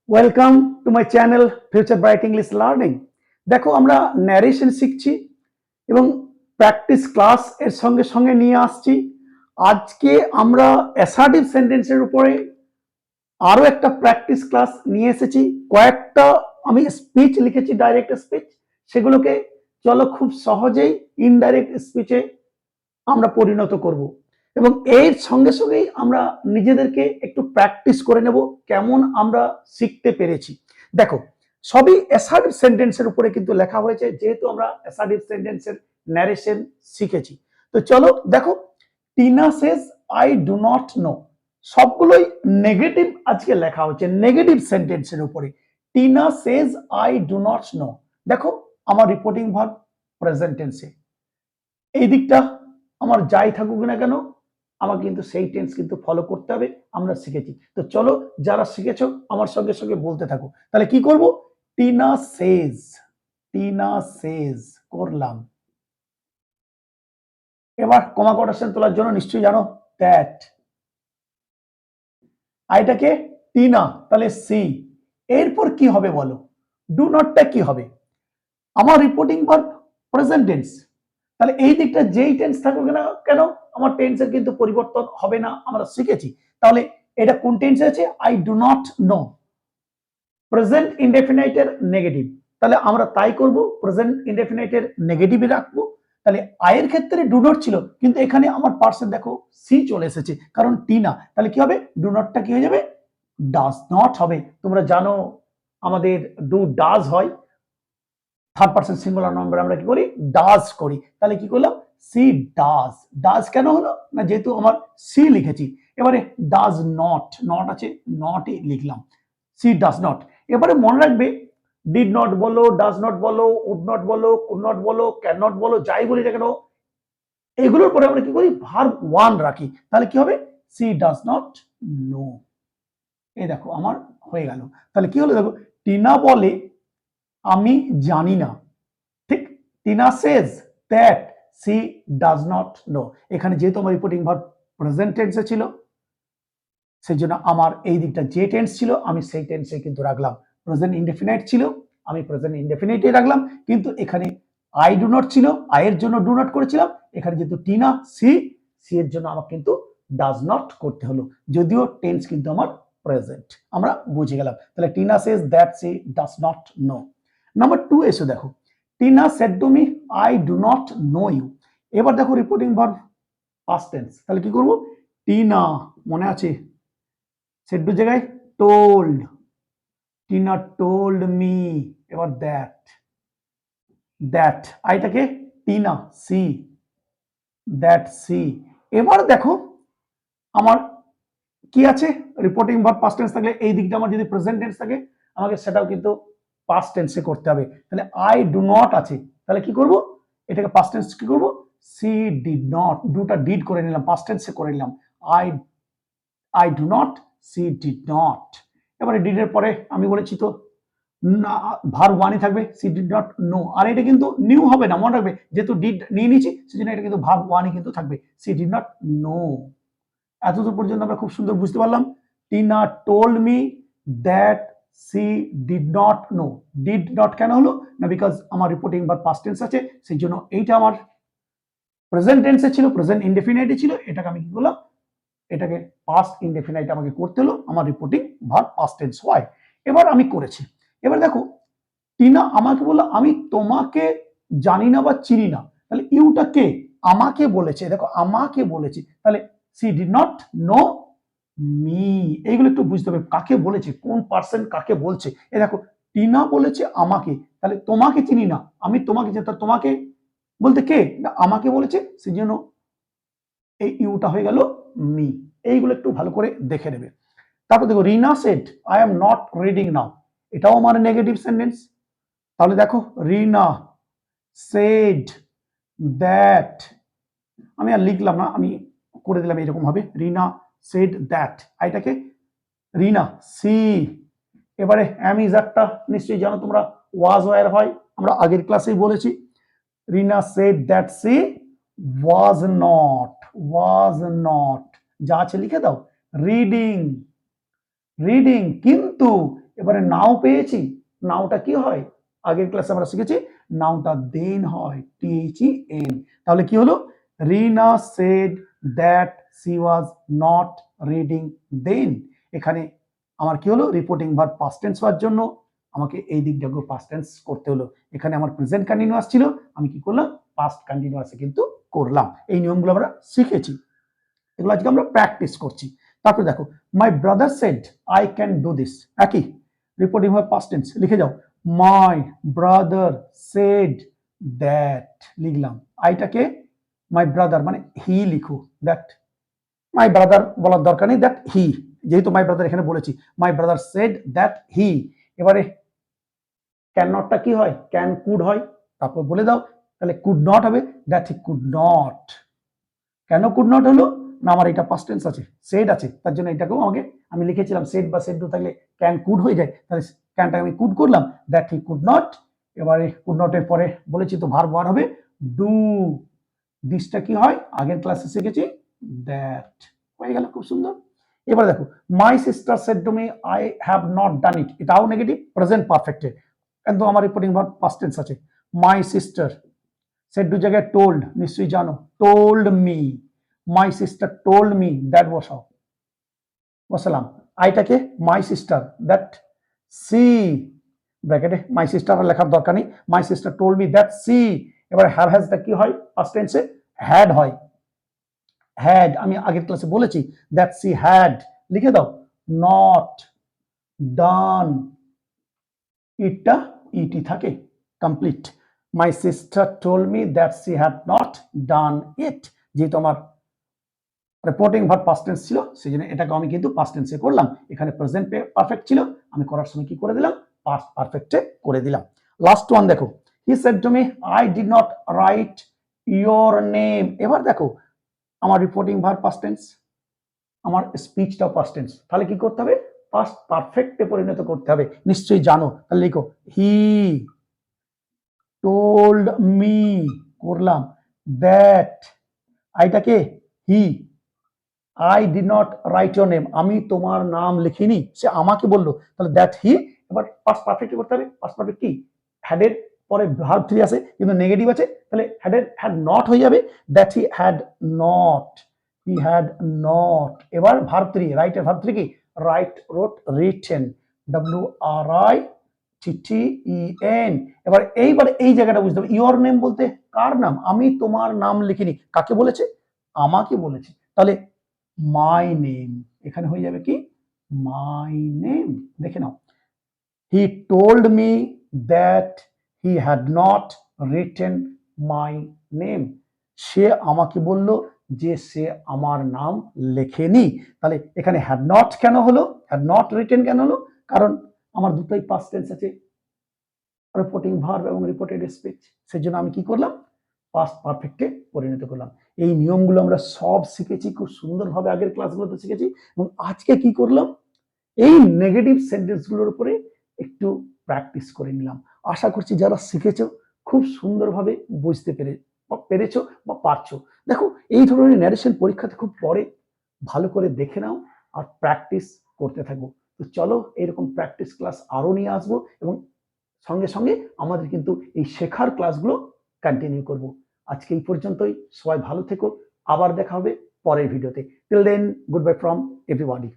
Welcome to my channel future bright English learning. দেখো আমরা narration শিখছি এবং প্র্যাকটিস ক্লাস এর সঙ্গে সঙ্গে নিয়ে আসছি। আজকে আমরা অ্যাসার্টিভ সেন্টেন্সের উপরে আরো একটা প্র্যাকটিস ক্লাস নিয়ে এসেছি। কয়েকটা আমি স্পিচ লিখেছি, ডাইরেক্ট স্পিচ, সেগুলোকে চলো খুব সহজেই ইনডাইরেক্ট স্পিচে আমরা পরিণত করব এবং এর সঙ্গে সঙ্গেই আমরা নিজেদেরকে একটু প্র্যাকটিস করে নেব কেমন আমরা শিখতে পেরেছি। দেখো, সবই অ্যাসার্টিভ সেন্টেন্সের উপরে কিন্তু লেখা হয়েছে, যেহেতু আমরা অ্যাসার্টিভ সেন্টেন্সের ন্যারেশন শিখেছি। তো চলো দেখো, Tina says I do not no, সবগুলোই নেগেটিভ আজকে লেখা হচ্ছে, নেগেটিভ সেন্টেন্সের উপরে। Tina says I do not no, দেখো আমার রিপোর্টিং ভার্ব প্রেজেন্ট টেন্সে, এই দিকটা আমার যাই থাকুক না কেন আমাকে কিন্তু সেই টেন্স কিন্তু ফলো করতে হবে, আমরা শিখেছি। তো চলো, যারা শিখেছো আমার সঙ্গে সঙ্গে বলতে থাকো। তাহলে কি করব? টিনা সেজ, টিনা সেজ করলাম। এবার কমা কোটেশন তোলার জন্য নিশ্চয়ই জানো দ্যাট, আইটাকে টিনা, তাহলে সি, এরপর কি হবে বলো? ডু নটটা কি হবে? আমার রিপোর্টিং ভার্ব প্রেজেন্ট টেন্স, তাহলে এই দিকটা যেই টেন্স থাকুক না কেন আমার টেন্সের কিন্তু পরিবর্তন হবে না, আমরা শিখেছি। তাহলে এটা কোন টেন্সে আছে? I do not know, present ইনডেফিনাইটের নেগেটিভ, তাহলে আমরা তাই করব, প্রেজেন্ট ইনডেফিনাইটের নেগেটিভে রাখবো। তাহলে আয়ের ক্ষেত্রে ডু নট ছিল, কিন্তু এখানে আমার পার্সন দেখো সি চলে এসেছে, কারণ টি না, তাহলে কি হবে? ডু নটটা কি হয়ে যাবে? ডাজ নট হবে। তোমরা জানো আমাদের ডু ডাজ হয়, থার্ড পারসন সিঙ্গুলার নাম্বার আমরা কি করি? ডাজ করি। তাহলে কি করলাম? She does. ডাজ কেন হলো না? যেহেতু আমার সি লিখেছি। এবারে ডাজ নট, নট আছে, নটই লিখলাম, সি ডাজ নট। এবারে মনে রাখবে, ডিড নট বলো, ডাজ নট বলো, উড নট বলো, কুড নট বলো, ক্যান নট বলো, যাই বলি না কেন এগুলোর পরে আমরা কি করি? ভার্ব ওয়ান রাখি। তাহলে কি হবে? She does not know. এই দেখো আমার হয়ে গেল। তাহলে কি হলো দেখো, টিনা বলে আমি জানি না, ঠিক? Tina says that she does not know. এখানে যেহেতু আমার রিপোর্টিং ভার্ব প্রেজেন্ট টেন্সে ছিল, সেই জন্য আমার এই দিকটা যে টেন্স ছিল আমি সেই টেন্সে কিন্তু রাখলাম। প্রেজেন্ট ইনডেফিনাইট ছিল, আমি প্রেজেন্ট ইনডেফিনাইটে রাখলাম, কিন্তু এখানে আই ডু নট ছিল, আয়ের জন্য ডু নট করেছিলাম। এখানে যেহেতু টিনা সি, সি এর জন্য আমার কিন্তু ডাজ নট করতে হলো, যদিও টেন্স কিন্তু আমার প্রেজেন্ট। আমরা বুঝে গেলাম। তাহলে Tina says that she does not know. Number 2 এসো দেখো, Tina said to me I do not know you. এবার দেখো রিপোর্টিং ভার্ব পাস্ট টেন্স, তাহলে কি করব? টিনা, মনে আছে সেড টু জায়গায় টোল্ড, টিনা টোল্ড মি। এবার দ্যাট, দ্যাট আইটাকে টিনা সি, দ্যাট সি। এবার দেখো আমার কি আছে? রিপোর্টিং ভার্ব পাস্ট টেন্স থাকলে এই দিকটা আমার যদি প্রেজেন্ট টেন্স থাকে আমাকে সেটাও কিন্তু পাস্ট টেন্সে করতে হবে। তাহলে আই ডু নট আছে, তাহলে কি করব? এটাকে পাস্ট টেন্স কি করব? সি ডিড নট, দুটা ডিড করে নিলাম, পাস্ট টেন্সে করে নিলাম। I I do not, C did not. এবারে ডিড এর পরে আমি বলেছি তো ভার্ব ওয়ানই থাকবে, সি ডিড নট নো। আর এটা কিন্তু নিউ হবে না, মনে রাখবে, যেহেতু ডিড নিয়ে নিয়েছি সেজন্য এটা কিন্তু ভার্ব ওয়ানই কিন্তু থাকবে, সি ডিড নট নো। এতদূর পর্যন্ত আমরা খুব সুন্দর বুঝতে পারলাম। Tina told me that C did not know. Did not কেন হলো না? বিকজ আমার রিপোর্টিং ভার্ব পাস্ট টেন্স আছে, সেই জন্য এইটা আমার প্রেজেন্ট টেন্সে ছিল, প্রেজেন্ট ইনডেফিনাইটে ছিল, এটাকে আমি কি করলাম? এটাকে পাস্ট ইনডেফিনাইট আমাকে করতে হলো, আমার রিপোর্টিং ভার্ব পাস্ট টেন্স হয়। এবার আমি করেছি। এবার দেখো, টিনা আমাকে বললো আমি তোমাকে জানি না বা চিনি না, তাহলে ইউটা কে? আমাকে বলেছে, দেখো আমাকে বলেছে, তাহলে C did not know me. এইগুলো একটু বুঝতে হবে, কাকে বলেছে, কোন পার্সন কাকে বলছে। এই দেখো, টিনা বলেছে আমাকে, তাহলে তোমাকে চিনি না, আমি তোমাকে চিনি, তোমাকে বলতে কে? না আমাকে বলেছে, সেজন্য এই ইউটা হয়ে গেল মি। এইগুলো একটু ভালো করে দেখে নেবে। তারপর দেখো, Rina said I am not reading now, এটাও আমার নেগেটিভ সেন্টেন্স। তাহলে দেখো, রিনা সেড দ্যাট, আমি আর লিখলাম না, আমি করে দিলাম এরকম ভাবে, রিনা সেড দ্যাট, এটাকে রিনা সি। এবারে অ্যাম ইজ একটা নিশ্চয়ই জানো তোমরা, ওয়াজ ওয়ার হয়, আমরা আগের ক্লাসেই বলেছি। Rina said that she was not, was not, যা আছে লিখে দাও। রিডিং, রিডিং কিন্তু এবারে নাও পেয়েছি, নাওটা কি হয়, আগের ক্লাসে আমরা শিখেছি নাউনটা দেন হয়, THEN। তাহলে কি হলো, Rina said that she was not reading then. এখানে আমার কি হলো, রিপোর্টিং ভার্ব পাস্ট টেন্স হওয়ার জন্য আমাকে এই দিকটাকে পাস্ট টেন্স করতে হলো। এখানে আমার প্রেজেন্ট কন্টিনিউয়াস ছিল, আমি কি করলাম, পাস্ট কন্টিনিউয়াসে কিন্তু করলাম। এই নিয়মগুলো আমরা শিখেছি, এগুলো আজকে আমরা প্র্যাকটিস করছি। তারপরে দেখো, my brother said I can do this, একই রিপোর্টিং ভার্ব পাস্ট টেন্স, লিখে যাও মাই ব্রাদার সেড দ্যাট, লিখলাম আইটাকে মাই ব্রাদার মানে হি লিখো, দ্যাট মাই ব্রাদার বলার দরকার নেই, দ্যাট হি, যেহেতু মাই ব্রাদার এখানে বলেছি, my brother said that he. এবারে ক্যান নটটা কি হয়, ক্যান কুড হয়, তারপর বলে দাও, তাহলে কুড নট হবে দ্যাট হি কুড নট। কেন কুড নট হলো না, আমার এটা পাস্ট টেন্স আছে, সেড আছে, তার জন্য এটাকেও আমাকে আমি লিখেছিলাম সেড বা সেড টু থাকলে ক্যান কুড হয়ে যায়, তাহলে ক্যানটা আমি কুড করলাম, দ্যাট হি কুড নট। এবারে কুড নটের পরে বলেছি তো ভার্ব ওয়ার হবে ডু, দিসটা কি হয় আগের ক্লাসে শিখেছি দ্যাট, হয়ে গেল, খুব সুন্দর। এবার দেখো, my sister said to me I have not done it, এটাও নেগেটিভ প্রেজেন্ট পারফেক্টে, কিন্তু আমার রিপোর্টিং ভার্ব পাস্ট টেন্স আছে। মাই সিস্টার সেড টু জায়গায় টোল্ড, নিশ্চয়ই জানো, told me, my sister told me that বসাও, বসালাম আইটাকে মাই সিস্টার দ্যাট সি, ব্র্যাকেটে মাই সিস্টার লেখার দরকার নেই, my sister told me that she. এবার হ্যাভ হ্যাজটা কি হয় পাস্ট টেন্সে, হ্যাড হয়, হ্যাড আমি আগের ক্লাসে বলেছি, দ্যাট সি হ্যাড, লিখে দাও নট ডান, ইটটা ইটি থাকে, complete. My sister told me that she had not done it, যেহেতু আমার রিপোর্টিং ভার্ব পাস্ট টেন্স ছিল সেই জন্য এটাকে আমি কিন্তু পাস্ট টেন্সে করলাম, এখানে প্রেজেন্ট পারফেক্ট ছিল, আমি করার সময় কি করে দিলাম, পাস্ট পারফেক্টে করে দিলাম। লাস্ট ওয়ান দেখো, he said to me I did not write your name. এবার দেখো আমার রিপোর্টিং ভার্ব পাস্ট টেন্স, আমার স্পিচটাও পাস্ট টেন্স, তাহলে কি করতে হবে, পাস্ট পারফেক্টে পরিণত করতে হবে, নিশ্চয়ই জানো, তাহলে লিখো হি টোল্ড মি, করলাম দ্যাট, আইটাকে he, I did not write your name, আমি তোমার নাম লিখিনি, সে আমাকে বললো, তাহলে দ্যাট হি। এবার পাস্ট পারফেক্ট করতে হবে, পাস্ট পারফেক্ট কি, হ্যাডের পরে ভার্ব 3 আছে কিন্তু নেগেটিভ আছে, তাহলে হ্যাড নট হয়ে যাবে, that he had not, he had not. এবার ভার্ব 3, রাইটের ভার্ব 3 কি, রাইট রোট রিটেন, WRITTEN। এবার এইবার এই জায়গাটা বুঝতে হবে, ইওর নেম বলতে কার নাম, আমি তোমার নাম লিখিনি, কাকে বলেছে, আমাকে বলেছে, তাহলে মাই নেম, এখানে হয়ে যাবে কি মাই নেম, দেখে নাও, he told me that he had not written my name, সে আমাকে বলল যে সে আমার নাম লেখেনি। তাহলে এখানে হ্যাড নট কেন হলো, হ্যাড নট রিটেন কেন হলো, কারণ আমার দুটোই পাস্ট টেন্স আছে, রিপোর্টিং ভার্ব এবং রিপোর্টেড স্পিচ, সেজন্য আমি কি করলাম, পাস্ট পারফেক্টে পরিণত করলাম। এই নিয়মগুলো আমরা সব শিখেছি খুব সুন্দরভাবে, আগের ক্লাসগুলোতে শিখেছি, এবং আজকে কি করলাম, এই নেগেটিভ সেন্টেন্সগুলোর উপরে একটু প্র্যাকটিস করে নিলাম। আশা করছি যারা শিখেছো খুব সুন্দরভাবে বুঝতে পেরেছো বা পারছো। দেখো এই ধরনের ন্যারেশন পরীক্ষাতে খুব পড়ে, ভালো করে দেখে নাও আর প্র্যাকটিস করতে থাকো। তো চলো এরকম প্র্যাকটিস ক্লাস আরো নিয়ে আসবো, এবং সঙ্গে সঙ্গে আমাদের কিন্তু এই শেখার ক্লাসগুলো কন্টিনিউ করব। আজকে এই পর্যন্তই, সবাই ভালো থেকো, আবার দেখা হবে পরের ভিডিওতে। Till then, good bye from everybody.